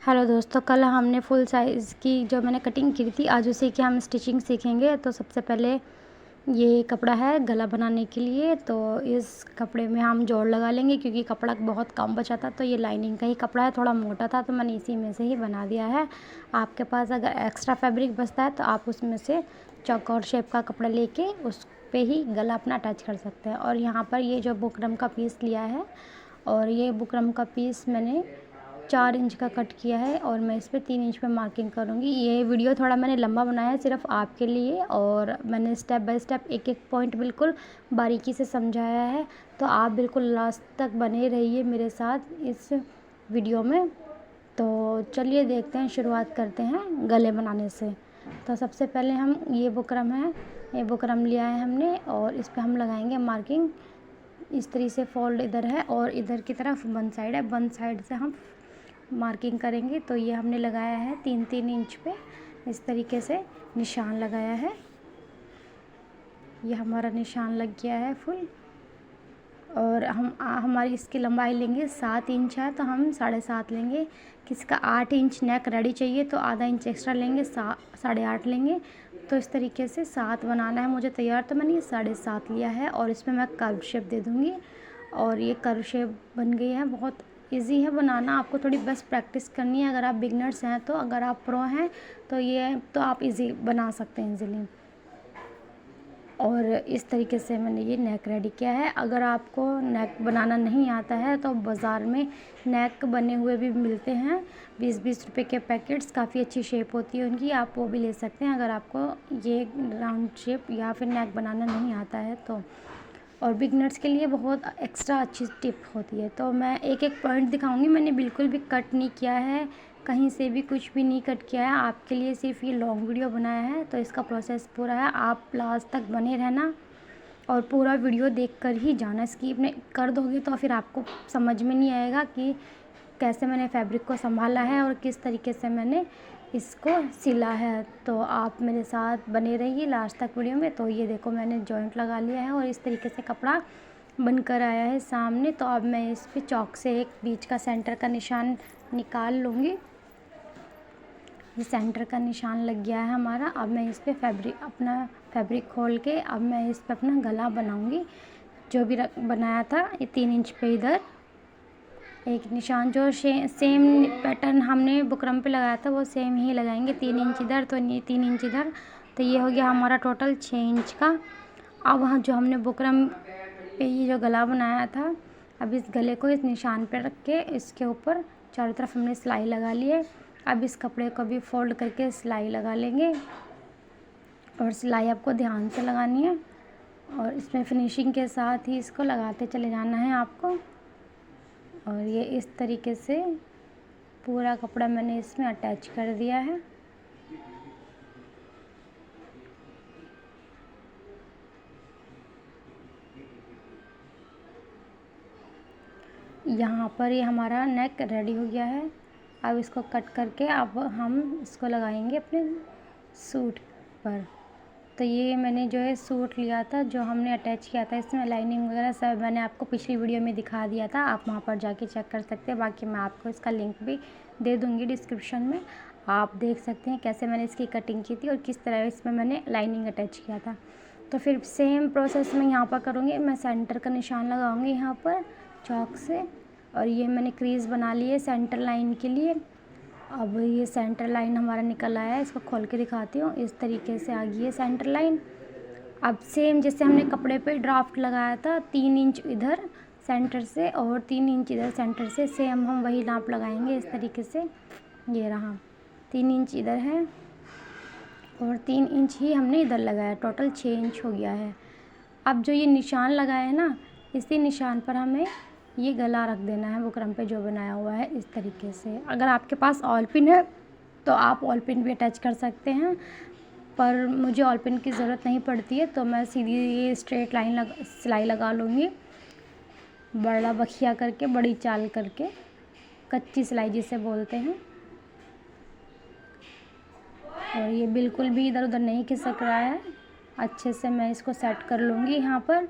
Hello दोस्तों, कल हमने फुल साइज़ की जो मैंने कटिंग की थी, आज उसी की हम स्टिचिंग सीखेंगे। तो सबसे पहले ये कपड़ा है गला बनाने के लिए, तो इस कपड़े में हम जोड़ लगा लेंगे क्योंकि कपड़ा बहुत कम बचा था। तो ये लाइनिंग का ही कपड़ा है, थोड़ा मोटा था तो मैंने इसी में से ही बना दिया है। आपके पास अगर एक्स्ट्रा फैब्रिक बचता है तो आप उसमें से चौकोर शेप का कपड़ा लेके उस पे ही गला अपना अटैच कर सकते हैं। और यहाँ पर ये जो बुकरम का पीस लिया है, और ये बुकरम का पीस मैंने 4 इंच का कट किया है और मैं इस पे 3 इंच पे मार्किंग करूँगी। ये वीडियो थोड़ा मैंने लंबा बनाया है सिर्फ आपके लिए, और मैंने स्टेप बाय स्टेप एक एक पॉइंट बिल्कुल बारीकी से समझाया है। तो आप बिल्कुल लास्ट तक बने रहिए मेरे साथ इस वीडियो में। तो चलिए देखते हैं, शुरुआत करते हैं गले बनाने से। तो सबसे पहले हम ये बुकरम है, ये बुकरम लिया है हमने और इस पे हम लगाएंगे मार्किंग। इस तरीके से फोल्ड इधर है और इधर की तरफ वन साइड है, वन साइड से हम मार्किंग करेंगे। तो ये हमने लगाया है 3-3 इंच पे, इस तरीके से निशान लगाया है। ये हमारा निशान लग गया है फुल। और हम हमारी इसकी लंबाई लेंगे 7 इंच है तो हम 7.5 लेंगे। किसी का 8 इंच नेक रेडी चाहिए तो आधा इंच एक्स्ट्रा लेंगे, 8.5 लेंगे। तो इस तरीके से 7 बनाना है मुझे तैयार, तो मैंने ये 7.5 लिया है और इसमें मैं कर्व शेप दे दूँगी। और ये कर्व शेप बन गई है, बहुत इजी है बनाना। आपको थोड़ी बस प्रैक्टिस करनी है। अगर आप बिगनर्स हैं तो, अगर आप प्रो हैं तो ये तो आप इजी बना सकते हैं इजीली। और इस तरीके से मैंने ये नेक रेडी किया है। अगर आपको नेक बनाना नहीं आता है तो बाज़ार में नेक बने हुए भी मिलते हैं, 20-20 रुपए के पैकेट्स, काफ़ी अच्छी शेप होती है उनकी, आप वो भी ले सकते हैं अगर आपको ये राउंड शेप या फिर नेक बनाना नहीं आता है तो। और बिगनर्स के लिए बहुत एक्स्ट्रा अच्छी टिप होती है। तो मैं एक एक पॉइंट दिखाऊंगी, मैंने बिल्कुल भी कट नहीं किया है, कहीं से भी कुछ भी नहीं कट किया है, आपके लिए सिर्फ ये लॉन्ग वीडियो बनाया है। तो इसका प्रोसेस पूरा है, आप लास्ट तक बने रहना और पूरा वीडियो देखकर ही जाना। स्किप नहीं कर दोगे तो फिर आपको समझ में नहीं आएगा कि कैसे मैंने फैब्रिक को संभाला है और किस तरीके से मैंने इसको सिला है। तो आप मेरे साथ बने रहिए लास्ट तक वीडियो में। तो ये देखो मैंने जॉइंट लगा लिया है और इस तरीके से कपड़ा बनकर आया है सामने। तो अब मैं इस पे चॉक से एक बीच का सेंटर का निशान निकाल लूँगी। ये सेंटर का निशान लग गया है हमारा। अब मैं इस पे अपना फैब्रिक खोल के अब मैं इस पे अपना गला बनाऊँगी। जो भी बनाया था ये 3 इंच पे इधर एक निशान, जो सेम पैटर्न हमने बुकरम पे लगाया था वो सेम ही लगाएंगे। 3 इंच इधर तो ये 3 इंच इधर, तो ये हो गया हमारा टोटल 6 इंच का। अब वहाँ जो हमने बुकरम पे ये जो गला बनाया था, अब इस गले को इस निशान पे रख के इसके ऊपर चारों तरफ हमने सिलाई लगा ली है। अब इस कपड़े को भी फोल्ड करके सिलाई लगा लेंगे और सिलाई आपको ध्यान से लगानी है और इसमें फिनिशिंग के साथ ही इसको लगाते चले जाना है आपको। और ये इस तरीके से पूरा कपड़ा मैंने इसमें अटैच कर दिया है। यहाँ पर ये हमारा नेक रेडी हो गया है। अब इसको कट करके अब हम इसको लगाएंगे अपने सूट पर। तो ये मैंने जो है सूट लिया था, जो हमने अटैच किया था, इसमें लाइनिंग वगैरह सब मैंने आपको पिछली वीडियो में दिखा दिया था, आप वहाँ पर जाके चेक कर सकते हैं। बाकी मैं आपको इसका लिंक भी दे दूँगी डिस्क्रिप्शन में, आप देख सकते हैं कैसे मैंने इसकी कटिंग की थी और किस तरह इसमें मैंने लाइनिंग अटैच किया था। तो फिर सेम प्रोसेस मैं यहाँ पर करूँगी। मैं सेंटर का निशान लगाऊँगी यहाँ पर चॉक से, और ये मैंने क्रीज़ बना ली है सेंटर लाइन के लिए। अब ये सेंटर लाइन हमारा निकल आया है, इसको खोल के दिखाती हूँ। इस तरीके से आ गई है सेंटर लाइन। अब सेम जैसे हमने कपड़े पे ड्राफ्ट लगाया था, 3 इंच इधर सेंटर से और 3 इंच इधर सेंटर से, सेम हम वही नाप लगाएंगे इस तरीके से। ये रहा 3 इंच इधर है और 3 इंच ही हमने इधर लगाया, टोटल 6 इंच हो गया है। अब जो ये निशान लगाया है ना, इसी निशान पर हमें ये गला रख देना है बुकरम पे जो बनाया हुआ है इस तरीके से। अगर आपके पास ऑल पिन है तो आप ऑल पिन भी अटैच कर सकते हैं, पर मुझे ऑल पिन की ज़रूरत नहीं पड़ती है तो मैं सीधी ये स्ट्रेट लाइन सिलाई लगा लूँगी, बड़ा बखिया करके, बड़ी चाल करके, कच्ची सिलाई जिसे बोलते हैं। और ये बिल्कुल भी इधर उधर नहीं खिसक रहा है, अच्छे से मैं इसको सेट कर लूँगी यहाँ पर।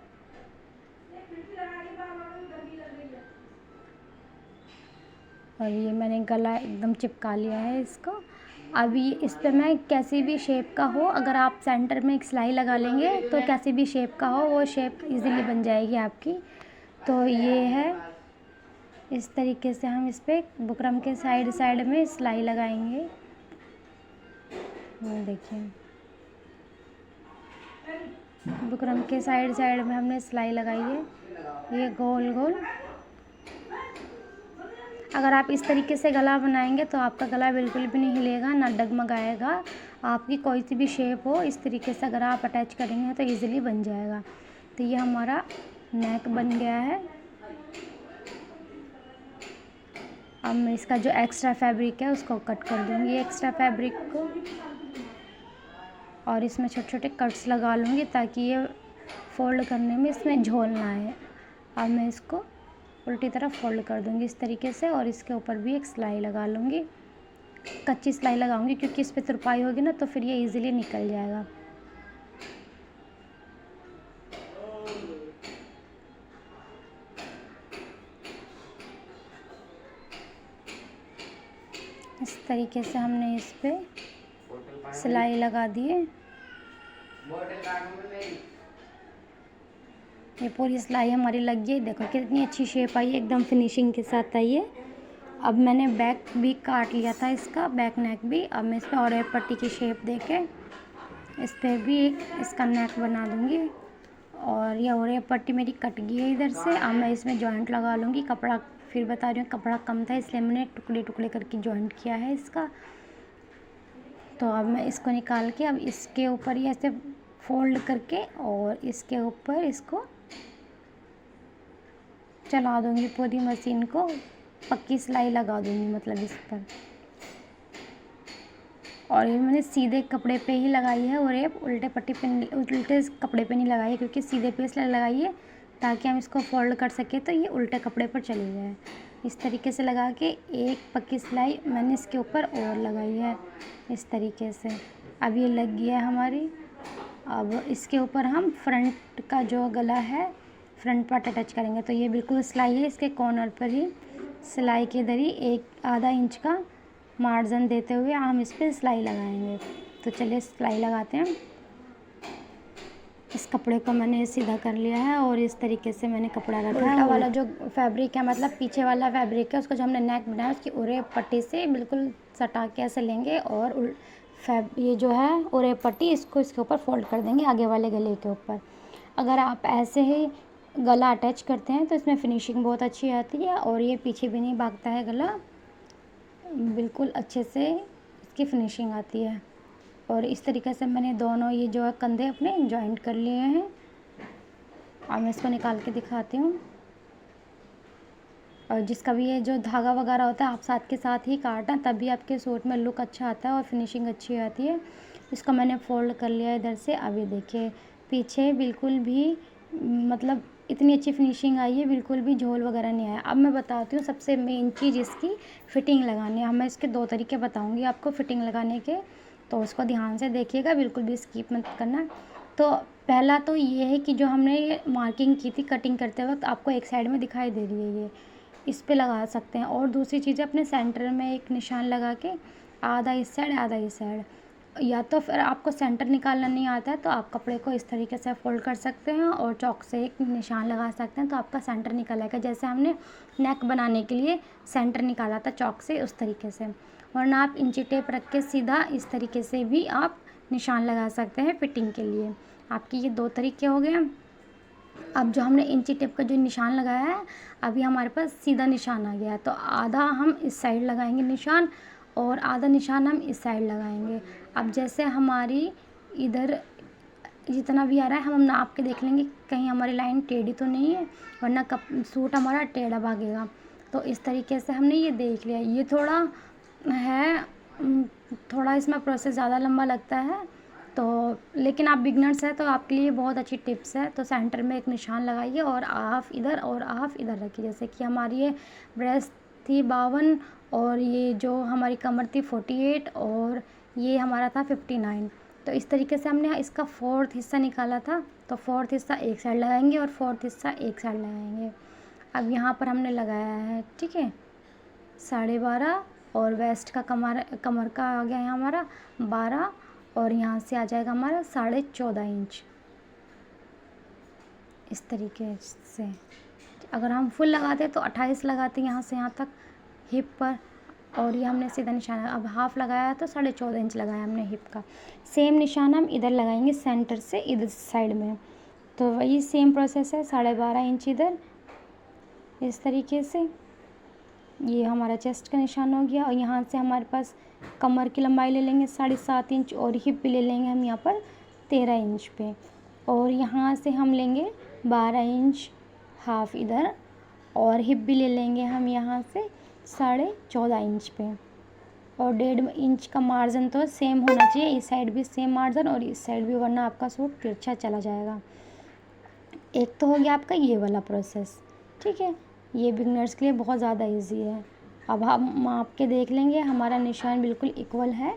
और ये मैंने गला एकदम चिपका लिया है इसको। अभी इस पे मैं कैसी भी शेप का हो, अगर आप सेंटर में एक सिलाई लगा लेंगे तो कैसी भी शेप का हो वो शेप इजीली बन जाएगी आपकी। तो ये है, इस तरीके से हम इस पे बुकरम के साइड साइड में सिलाई लगाएंगे। ये देखिए, बुकरम के साइड साइड में हमने सिलाई लगाई है, ये गोल गोल। अगर आप इस तरीके से गला बनाएंगे तो आपका गला बिल्कुल भी नहीं हिलेगा, ना डगमगाएगा। आपकी कोई सी भी शेप हो, इस तरीके से अगर आप अटैच करेंगे तो इजीली बन जाएगा। तो ये हमारा नेक बन गया है। अब मैं इसका जो एक्स्ट्रा फैब्रिक है उसको कट कर दूँगी, एक्स्ट्रा फैब्रिक को, और इसमें छोटे छोटे कट्स लगा लूँगी ताकि ये फ़ोल्ड करने में इसमें झोल ना आए। अब मैं इसको उल्टी तरफ फ़ोल्ड कर दूँगी इस तरीके से, और इसके ऊपर भी एक सिलाई लगा लूँगी। कच्ची सिलाई लगाऊँगी क्योंकि इस पे तुरपाई होगी ना तो फिर ये इजीली निकल जाएगा। इस तरीके से हमने इस पे सिलाई लगा दी है। ये पूरी सिलाई हमारी लग गई, देखो कितनी अच्छी शेप आई है, एकदम फिनिशिंग के साथ आई है। अब मैंने बैक भी काट लिया था इसका, बैक नेक भी। अब मैं इसमें और एक पट्टी की शेप देके इस पर भी एक इसका नेक बना दूँगी। और ये और एक पट्टी मेरी कट गई है इधर से। अब मैं इसमें जॉइंट लगा लूँगी। कपड़ा फिर बता रही हूँ, कपड़ा कम था इसलिए मैंने टुकड़े टुकड़े करके जॉइंट किया है इसका। तो अब मैं इसको निकाल के अब इसके ऊपर ही ऐसे फोल्ड करके और इसके ऊपर इसको चला दूँगी, पूरी मशीन को पक्की सिलाई लगा दूँगी मतलब इस पर। और ये मैंने सीधे कपड़े पे ही लगाई है, और ये उल्टे पट्टी पे उल्टे कपड़े पे नहीं लगाई है, क्योंकि सीधे पे सिलाई लगाई है ताकि हम इसको फोल्ड कर सकें तो ये उल्टे कपड़े पर चली जाए। इस तरीके से लगा के एक पक्की सिलाई मैंने इसके ऊपर और लगाई है इस तरीके से। अब ये लग गया है हमारी। अब इसके ऊपर हम फ्रंट का जो गला है, फ्रंट पार्ट अटैच करेंगे। तो ये बिल्कुल सिलाई है, इसके कॉर्नर पर ही सिलाई के इधर ही एक आधा इंच का मार्जिन देते हुए हम इस पर सिलाई लगाएंगे। तो चलिए सिलाई लगाते हैं। इस कपड़े को मैंने सीधा कर लिया है और इस तरीके से मैंने कपड़ा रखा है। उल्टा वाला जो फैब्रिक है, मतलब पीछे वाला फैब्रिक है, उसको जो हमने नेक बनाया उसकी उरे पट्टी से बिल्कुल सटा के ऐसे लेंगे और ये जो है उरे पट्टी इसको इसके ऊपर फोल्ड कर देंगे आगे वाले गले के ऊपर। अगर आप ऐसे ही गला अटैच करते हैं तो इसमें फिनिशिंग बहुत अच्छी आती है और ये पीछे भी नहीं भागता है गला, बिल्कुल अच्छे से इसकी फिनिशिंग आती है। और इस तरीके से मैंने दोनों ये जो है कंधे अपने जॉइंट कर लिए हैं। अब मैं इसको निकाल के दिखाती हूँ। और जिसका भी ये जो धागा वगैरह होता है आप साथ के साथ ही काटें, तभी आपके सूट में लुक अच्छा आता है और फिनिशिंग अच्छी आती है। इसको मैंने फोल्ड कर लिया इधर से। अब ये देखिए पीछे बिल्कुल भी मतलब इतनी अच्छी फिनिशिंग आई है, बिल्कुल भी झोल वगैरह नहीं आया। अब मैं बताती हूँ सबसे मेन चीज़ इसकी फ़िटिंग लगानी है। अब मैं इसके 2 तरीके बताऊँगी आपको फ़िटिंग लगाने के, तो उसको ध्यान से देखिएगा, बिल्कुल भी स्किप मत करना। तो पहला तो ये है कि जो हमने ये मार्किंग की थी कटिंग करते वक्त, आपको एक साइड में दिखाई दे रही है, ये इस पे लगा सकते हैं। और दूसरी चीज़ है अपने सेंटर में एक निशान लगा के आधा इस साइड आधा इस साइड, या तो फिर आपको सेंटर निकालना नहीं आता है तो आप कपड़े को इस तरीके से फोल्ड कर सकते हैं और चॉक से एक निशान लगा सकते हैं तो आपका सेंटर निकल आएगा। जैसे हमने नेक बनाने के लिए सेंटर निकाला था चॉक से, उस तरीके से। वरना आप इंची टेप रख के सीधा इस तरीके से भी आप निशान लगा सकते हैं फिटिंग के लिए। आपके ये 2 तरीके हो गए। अब जो हमने इंची टेप का जो निशान लगाया है, अभी हमारे पास सीधा निशान आ गया है, तो आधा हम इस साइड लगाएंगे निशान और आधा निशान हम इस साइड लगाएंगे। अब जैसे हमारी इधर जितना भी आ रहा है हम नाप के देख लेंगे कहीं हमारी लाइन टेढ़ी तो नहीं है, वरना सूट हमारा टेढ़ा भागेगा। तो इस तरीके से हमने ये देख लिया। ये थोड़ा है, थोड़ा इसमें प्रोसेस ज़्यादा लंबा लगता है, तो लेकिन आप बिगनर्स हैं तो आपके लिए बहुत अच्छी टिप्स है। तो सेंटर में एक निशान लगाइए और हाफ इधर और हाफ इधर रखिए। जैसे कि हमारी ये ब्रेस्ट थी 52 और ये जो हमारी कमर थी 48 और ये हमारा था 59। तो इस तरीके से हमने इसका 4th हिस्सा निकाला था, तो 4th हिस्सा एक साइड लगाएंगे और 4th हिस्सा एक साइड लगाएंगे। अब यहाँ पर हमने लगाया है, ठीक है। 12.5 और वेस्ट का कमर का आ गया है हमारा 12 और यहाँ से आ जाएगा हमारा 14.5 इंच। इस तरीके से अगर हम फुल लगाते तो 28 लगाते यहाँ से यहाँ तक हिप पर, और ये हमने सीधा निशान, अब हाफ लगाया तो 14.5 इंच लगाया हमने हिप का। सेम निशान हम इधर लगाएंगे सेंटर से इधर साइड में, तो वही सेम प्रोसेस है। 12.5 इंच इधर इस तरीके से, ये हमारा चेस्ट का निशान हो गया। और यहाँ से हमारे पास कमर की लंबाई ले लेंगे 7.5 इंच और हिप भी ले लेंगे हम यहाँ पर 13 इंच पे, और यहाँ से हम लेंगे 12 इंच हाफ इधर, और हिप भी ले लेंगे हम यहाँ से 14.5 इंच पे, और 1.5 इंच का मार्जिन तो सेम होना चाहिए, इस साइड भी सेम मार्जिन और इस साइड भी, वरना आपका सूट तिरछा चला जाएगा। एक तो हो गया आपका ये वाला प्रोसेस, ठीक है। ये बिगनर्स के लिए बहुत ज़्यादा इजी है। अब हम माप के देख लेंगे, हमारा निशान बिल्कुल इक्वल है,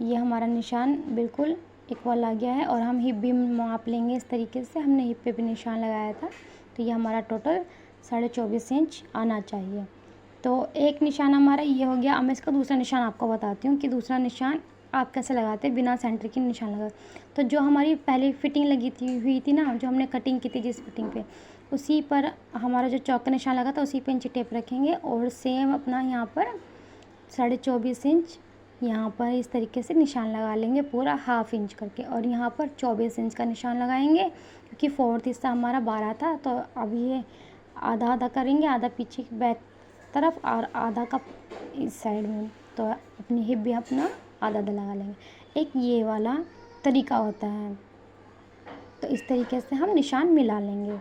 ये हमारा निशान बिल्कुल इक्वल आ गया है। और हम हिप भी माप लेंगे इस तरीके से, हमने हिप पे भी निशान लगाया था, तो ये हमारा टोटल 24.5 इंच आना चाहिए। तो एक निशान हमारा ये हो गया। अब मैं इसका दूसरा निशान आपको बताती हूँ कि दूसरा निशान आप कैसे लगाते हैं बिना सेंटर की निशान लगा। तो जो हमारी पहले फिटिंग हुई थी ना, जो हमने कटिंग की थी जिस फिटिंग पे, उसी पर हमारा जो चौक का निशान लगा था उसी पे इंची टेप रखेंगे, और सेम अपना यहाँ पर 24.5 इंच यहाँ पर इस तरीके से निशान लगा लेंगे पूरा हाफ इंच करके, और यहाँ पर 24 इंच का निशान लगाएंगे, क्योंकि 4th हिस्सा हमारा 12 था। तो अब ये आधा आधा करेंगे, आधा पीछे बैक तरफ और आधा का इस साइड में, तो अपनी हिप भी अपना आधा आधा लगा लेंगे। एक ये वाला तरीका होता है, तो इस तरीके से हम निशान मिला लेंगे।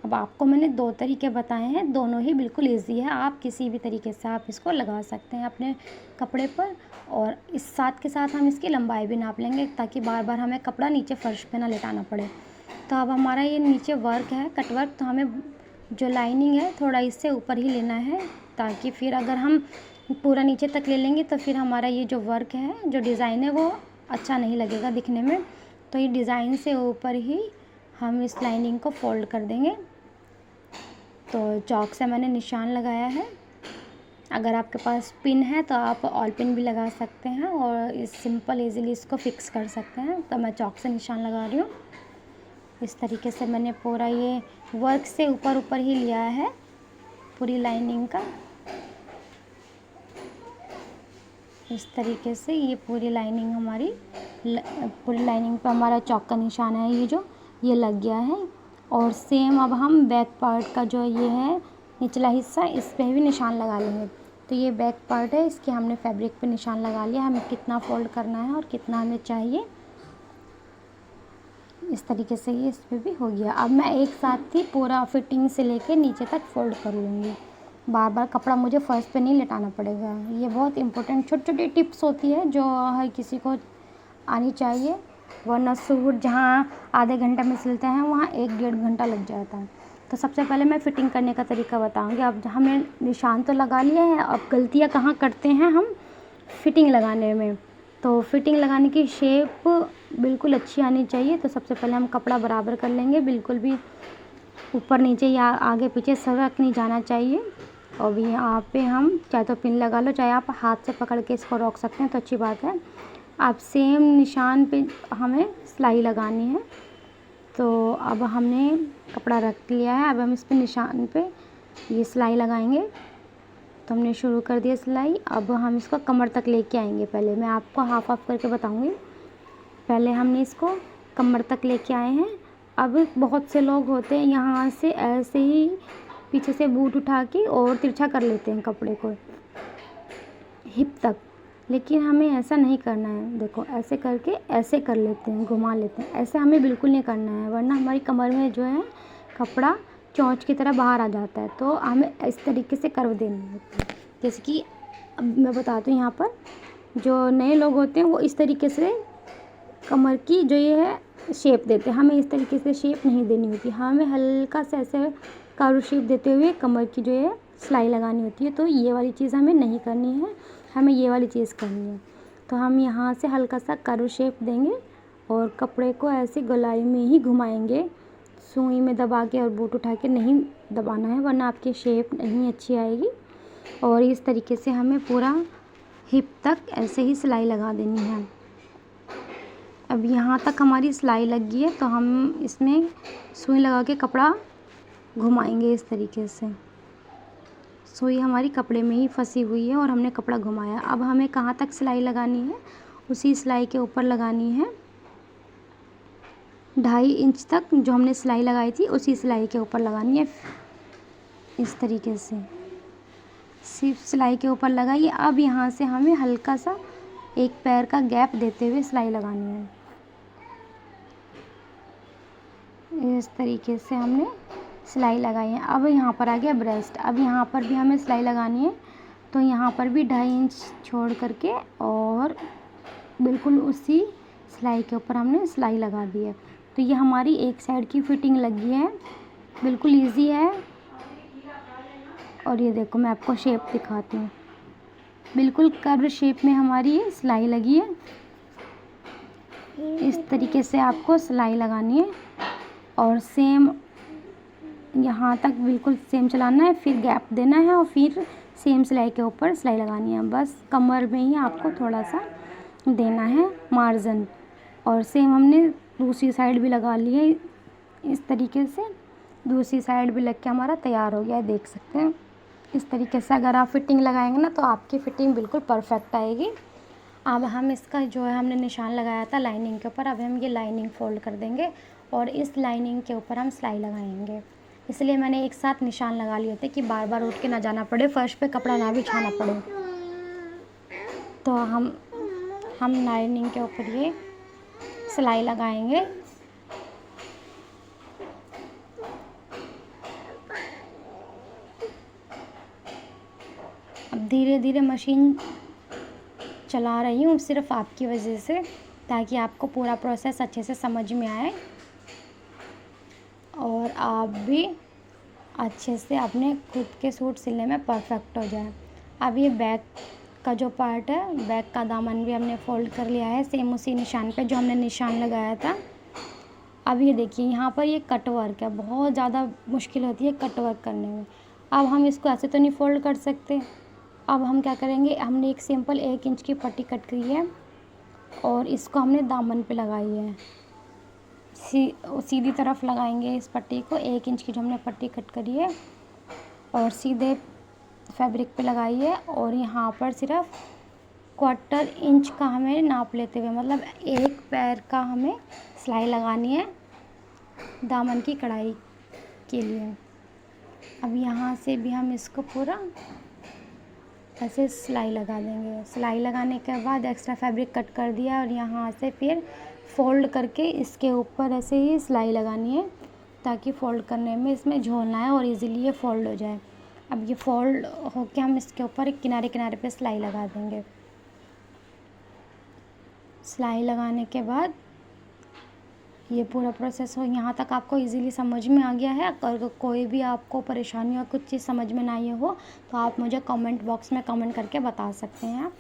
अब आपको मैंने 2 तरीके बताए हैं, दोनों ही बिल्कुल ईजी है, आप किसी भी तरीके से आप इसको लगा सकते हैं अपने कपड़े पर। और इस साथ के साथ हम इसकी लंबाई भी नाप लेंगे, ताकि बार बार हमें कपड़ा नीचे फर्श पे ना लेटाना पड़े। तो अब हमारा ये नीचे वर्क है कट वर्क, तो हमें जो लाइनिंग है थोड़ा इससे ऊपर ही लेना है, ताकि फिर अगर हम पूरा नीचे तक ले लेंगे तो फिर हमारा ये जो वर्क है, जो डिज़ाइन है, वो अच्छा नहीं लगेगा दिखने में। तो ये डिज़ाइन से ऊपर ही हम इस लाइनिंग को फोल्ड कर देंगे। तो चॉक से मैंने निशान लगाया है, अगर आपके पास पिन है तो आप ऑल पिन भी लगा सकते हैं और इस सिंपल इजीली इसको फिक्स कर सकते हैं। तो मैं चॉक से निशान लगा रही हूँ। इस तरीके से मैंने पूरा ये वर्क से ऊपर ऊपर ही लिया है पूरी लाइनिंग का। इस तरीके से ये पूरी लाइनिंग हमारी पूरी लाइनिंग पे हमारा चॉक का निशान है, ये लग गया है। और सेम अब हम बैक पार्ट का जो ये है निचला हिस्सा, इस पे भी निशान लगा लेंगे। तो ये बैक पार्ट है, इसके हमने फैब्रिक पे निशान लगा लिया, हमें कितना फोल्ड करना है और कितना हमें चाहिए। इस तरीके से ये इस पर भी हो गया। अब मैं एक साथ ही पूरा फिटिंग से लेके नीचे तक फोल्ड कर लूँगी, बार बार कपड़ा मुझे फर्स्ट पे नहीं लेटाना पड़ेगा। ये बहुत इंपॉर्टेंट छोटी छोटी टिप्स होती है जो हर किसी को आनी चाहिए, वरना सूट जहाँ आधे घंटे में सिलते हैं वहाँ 1-1.5 घंटा लग जाता है। तो सबसे पहले मैं फ़िटिंग करने का तरीका बताऊँगी। अब हमने निशान तो लगा लिए हैं, अब गलतियाँ कहाँ करते हैं हम फ़िटिंग लगाने में। तो फ़िटिंग लगाने की शेप बिल्कुल अच्छी आनी चाहिए। तो सबसे पहले हम कपड़ा बराबर कर लेंगे, बिल्कुल भी ऊपर नीचे या आगे पीछे सरक नहीं जाना चाहिए। और भी यहाँ पे हम चाहे तो पिन लगा लो, चाहे आप हाथ से पकड़ के इसको रोक सकते हैं तो अच्छी बात है। अब सेम निशान पे हमें सिलाई लगानी है। तो अब हमने कपड़ा रख लिया है, अब हम इस पे निशान पे ये सिलाई लगाएंगे। तो हमने शुरू कर दिया सिलाई। अब हम इसको कमर तक लेके आएंगे। पहले मैं आपको हाफ हाफ करके बताऊंगी। पहले हमने इसको कमर तक लेके आए हैं। अब बहुत से लोग होते हैं यहाँ से ऐसे ही पीछे से बूट उठा के और तिरछा कर लेते हैं कपड़े को हिप तक, लेकिन हमें ऐसा नहीं करना है। देखो ऐसे करके ऐसे कर लेते हैं, घुमा लेते हैं, ऐसे हमें बिल्कुल नहीं करना है, वरना हमारी कमर में जो है कपड़ा चोंच की तरह बाहर आ जाता है। तो हमें इस तरीके से कर्व देनी होती है। जैसे कि अब मैं बताती हूँ, यहाँ पर जो नए लोग होते हैं वो इस तरीके से कमर की जो ये है शेप देते हैं, हमें इस तरीके से शेप नहीं देनी होती। हमें हल्का सा ऐसे कर्व शेप देते हुए कमर की जो है सिलाई लगानी होती है। तो ये वाली चीज़ हमें नहीं करनी है, हमें ये वाली चीज़ करनी है। तो हम यहाँ से हल्का सा कर्व शेप देंगे और कपड़े को ऐसे गोलाई में ही घुमाएंगे, सुई में दबा के और बूट उठा के नहीं दबाना है, वरना आपकी शेप नहीं अच्छी आएगी। और इस तरीके से हमें पूरा हिप तक ऐसे ही सिलाई लगा देनी है। अब यहाँ तक हमारी सिलाई लग गई है तो हम इसमें सुई लगा के कपड़ा घुमाएंगे इस तरीके से। सुई हमारी कपड़े में ही फंसी हुई है और हमने कपड़ा घुमाया। अब हमें कहाँ तक सिलाई लगानी है, उसी सिलाई के ऊपर लगानी है 2.5 इंच तक। जो हमने सिलाई लगाई थी उसी सिलाई के ऊपर लगानी है इस तरीके से। सिर्फ सिलाई के ऊपर लगाइए। अब यहाँ से हमें हल्का सा एक पैर का गैप देते हुए सिलाई लगानी है। इस तरीके से हमने सिलाई लगाई है। अब यहाँ पर आ गया ब्रेस्ट। अब यहाँ पर भी हमें सिलाई लगानी है, तो यहाँ पर भी 2.5 इंच छोड़ करके और बिल्कुल उसी सिलाई के ऊपर हमने सिलाई लगा दी है। तो ये हमारी एक साइड की फिटिंग लगी है, बिल्कुल इजी है। और ये देखो मैं आपको शेप दिखाती हूँ, बिल्कुल कर्व शेप में हमारी सिलाई लगी है। इस तरीके से आपको सिलाई लगानी है और सेम यहाँ तक बिल्कुल सेम चलाना है, फिर गैप देना है और फिर सेम सिलाई के ऊपर सिलाई लगानी है। बस कमर में ही आपको थोड़ा सा देना है मार्जिन। और सेम हमने दूसरी साइड भी लगा ली है इस तरीके से। दूसरी साइड भी लग के हमारा तैयार हो गया है, देख सकते हैं। इस तरीके से अगर आप फिटिंग लगाएंगे ना तो आपकी फ़िटिंग बिल्कुल परफेक्ट आएगी। अब हम इसका जो है हमने निशान लगाया था लाइनिंग के ऊपर, अब हम ये लाइनिंग फोल्ड कर देंगे और इस लाइनिंग के ऊपर हम सिलाई लगाएंगे। इसलिए मैंने एक साथ निशान लगा लिए थे कि बार बार उठ के ना जाना पड़े, फर्श पे कपड़ा ना बिछाना पड़े। तो हम लाइनिंग के ऊपर ये सिलाई लगाएंगे। अब धीरे धीरे मशीन चला रही हूँ सिर्फ आपकी वजह से, ताकि आपको पूरा प्रोसेस अच्छे से समझ में आए और आप भी अच्छे से अपने खुद के सूट सिलने में परफेक्ट हो जाए। अब ये बैक का जो पार्ट है, बैक का दामन भी हमने फोल्ड कर लिया है सेम उसी निशान पे जो हमने निशान लगाया था। अब ये देखिए यहाँ पर ये कट वर्क है, बहुत ज़्यादा मुश्किल होती है कट वर्क करने में। अब हम इसको ऐसे तो नहीं फोल्ड कर सकते। अब हम क्या करेंगे, हमने एक सिंपल 1 इंच की पट्टी कट की है और इसको हमने दामन पे लगाई है। सीधी तरफ लगाएंगे इस पट्टी को। 1 इंच की जो हमने पट्टी कट करी है और सीधे फैब्रिक पे लगाई है और यहाँ पर सिर्फ 1/4 इंच का हमें नाप लेते हुए, मतलब एक पैर का हमें सिलाई लगानी है दामन की कढ़ाई के लिए। अब यहाँ से भी हम इसको पूरा ऐसे सिलाई लगा देंगे। सिलाई लगाने के बाद एक्स्ट्रा फैब्रिक कट कर दिया और यहाँ से फिर फ़ोल्ड करके इसके ऊपर ऐसे ही सिलाई लगानी है, ताकि फ़ोल्ड करने में इसमें झोल ना आए और इजीली ये फ़ोल्ड हो जाए। अब ये फ़ोल्ड होके हम इसके ऊपर एक किनारे किनारे पे सिलाई लगा देंगे। सिलाई लगाने के बाद ये पूरा प्रोसेस हो, यहाँ तक आपको इजीली समझ में आ गया है। अगर कोई भी आपको परेशानी या कुछ चीज़ समझ में ना आई हो तो आप मुझे कमेंट बॉक्स में कमेंट करके बता सकते हैं,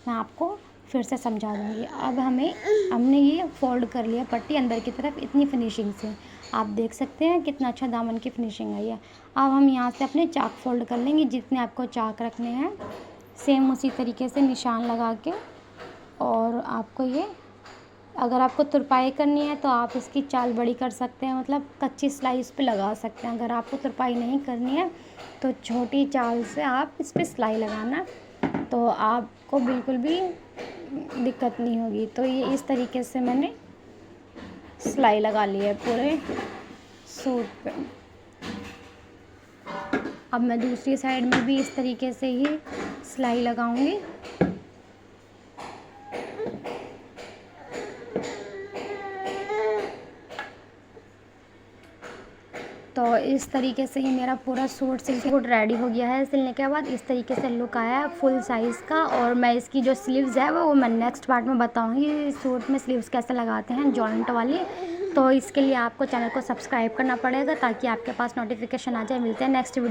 मैं आपको फिर से समझा दूँगी। अब हमने ये फ़ोल्ड कर लिया पट्टी अंदर की तरफ इतनी फिनिशिंग से। आप देख सकते हैं कितना अच्छा दामन की फिनिशिंग आई है। अब हम यहाँ से अपने चाक फ़ोल्ड कर लेंगे, जितने आपको चाक रखने हैं सेम उसी तरीके से निशान लगा के। और आपको ये, अगर आपको तुरपाई करनी है तो आप इसकी चाल बड़ी कर सकते हैं, मतलब कच्ची सिलाई इस पे लगा सकते हैं। अगर आपको तुरपाई नहीं करनी है तो छोटी चाल से आप इस पे सिलाई लगाना, तो आपको बिल्कुल भी दिक्कत नहीं होगी। तो ये इस तरीके से मैंने सिलाई लगा ली है पूरे सूट पे। अब मैं दूसरी साइड में भी इस तरीके से ही सिलाई लगाऊंगी। तो इस तरीके से ही मेरा पूरा सूट रेडी हो गया है। सिलने के बाद इस तरीके से लुक आया है फुल साइज़ का। और मैं इसकी जो स्लीव्स है वो मैं नेक्स्ट पार्ट में बताऊंगी, सूट में स्लीव्स कैसे लगाते हैं जॉइंट वाली। तो इसके लिए आपको चैनल को सब्सक्राइब करना पड़ेगा ताकि आपके पास नोटिफिकेशन आ जाए। मिलते हैं नेक्स्ट वीडियो।